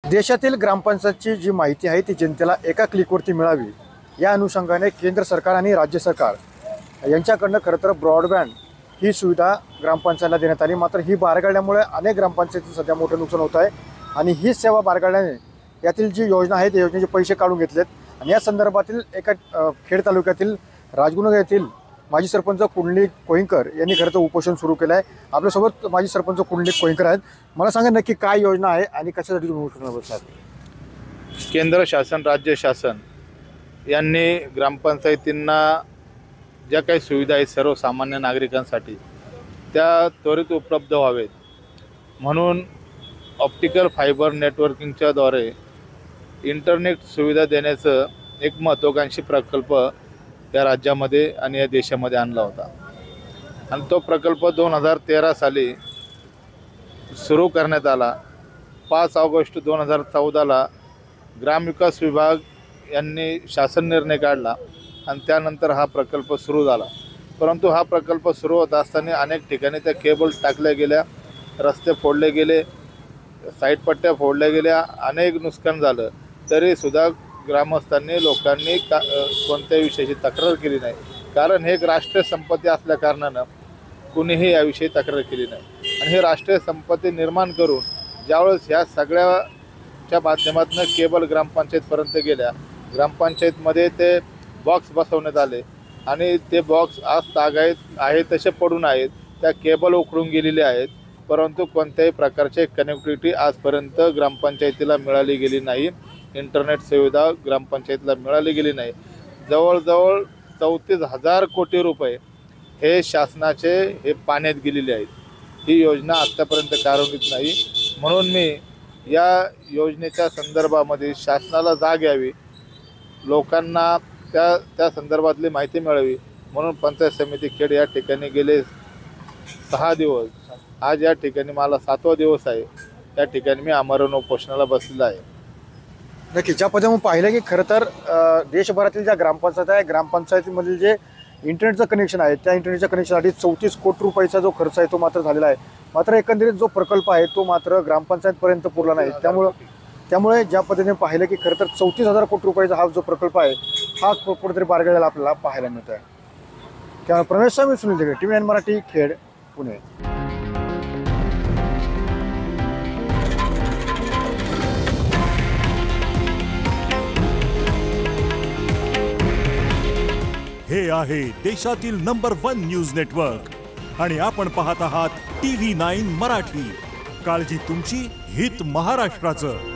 देशातील ग्रामपंचायतची जी माहिती आहे ती जनतेला एका क्लिकवरती मिळावी या अनुषंगाने केंद्र सरकार आणि राज्य सरकार यांच्याकडनं खरं तर ब्रॉडबँड ही सुविधा ग्रामपंचायतला देण्यात आली। मात्र ही बारगळल्यामुळे अनेक ग्रामपंचायती सध्या मोठं नुकसान होत आहे आणि ही सेवा बारगळल्याने यातील जी योजना आहे त्या योजनेचे पैसे काढून घेतलेत। आणि या संदर्भातील एका खेड तालुक्यातील राजगुंड येथील माजी सरपंच कुंडलिक कोहिंकर यांनी खरं तर उपोषण सुरू केलं आहे। आपल्यासोबत माजी सरपंच कुंडलिक कोहिंकर आहेत। मला सांगा नक्की काय योजना आहे आणि कशासाठी तुम्ही उपोषणाला बसलात? केंद्र शासन राज्य शासन यांनी ग्रामपंचायतींना ज्या काही सुविधा आहेत सर्वसामान्य नागरिकांसाठी त्या त्वरित उपलब्ध व्हावेत म्हणून ऑप्टिकल फायबर नेटवर्किंगच्या द्वारे इंटरनेट सुविधा देण्याचं एक महत्त्वाकांक्षी प्रकल्प या राज्यामध्ये आणि या देशामध्ये आणला होता। आणि तो प्रकल्प 2013 साली सुरू करण्यात आला। 5 ऑगस्ट 2014ला ग्रामविकास विभाग यांनी शासन निर्णय काढला आणि त्यानंतर हा प्रकल्प सुरू झाला। परंतु हा प्रकल्प सुरू होत असताना अनेक ठिकाणी त्या केबल टाकल्या गेल्या, रस्ते फोडले गेले, साईड पट्ट्या फोडल्या गेल्या, अनेक नुकसान झालं। तरीसुद्धा ग्रामस्थांनी लोकांनी कोणत्याही विषयाची तक्रार केली नाही, कारण हे एक राष्ट्रीय संपत्ती असल्या कारणानं कुणीही याविषयी तक्रार केली नाही। आणि हे राष्ट्रीय संपत्ती निर्माण करून ज्यावेळेस ह्या सगळ्याच्या माध्यमातून केबल ग्रामपंचायतपर्यंत गेल्या, ग्रामपंचायतमध्ये ते बॉक्स बसवण्यात आले आणि ते बॉक्स आज तागायत आहे तसे पडून आहेत, त्या केबल उखडून गेलेले आहेत, परंतु कोणत्याही प्रकारचे कनेक्टिव्हिटी आजपर्यंत ग्रामपंचायतीला मिळाली गेली नाही, इंटरनेट सुविधा ग्रामपंचायतीला मिळाली गेली नाही। जवळजवळ 34,000 कोटी रुपये हे शासनाचे हे पाण्यात गेलेले आहेत। ही योजना आत्तापर्यंत कार्यान्वित नाही, म्हणून मी या योजनेच्या संदर्भामध्ये शासनाला जाग यावी, लोकांना त्या संदर्भातली माहिती मिळावी म्हणून पंचायत समिती खेड या ठिकाणी गेले 6 दिवस, आज या ठिकाणी मला 7वा दिवस आहे, त्या ठिकाणी मी आमरण उपोषणाला बसलेला आहे। नक्की ज्या पद्धतीने पाहिलं की खरं तर देशभरातील ज्या ग्रामपंचायत आहे, ग्रामपंचायतीमधील जे इंटरनेटचं कनेक्शन आहे त्या इंटरनेटच्या कनेक्शनसाठी 34 कोटी रुपयाचा जो खर्च आहे तो मात्र झालेला आहे। मात्र एकंदरीत जो प्रकल्प आहे तो मात्र ग्रामपंचायतपर्यंत पुरला नाही। त्यामुळे ज्या पद्धतीने पाहिलं की खरं तर 34,000 कोटी रुपयाचा हा जो प्रकल्प आहे हा कुठेतरी बारगळलेला आपल्याला पाहायला मिळत आहे। त्यामुळे प्रमेश स्वामी, सुनील देगे, TV9 मराठी, खेड, पुणे। हे आहे देशातील नंबर 1 न्यूज नेटवर्क आणि आपण पाहत आहात TV9 मराठी। काळजी तुमची, हित महाराष्ट्राचं।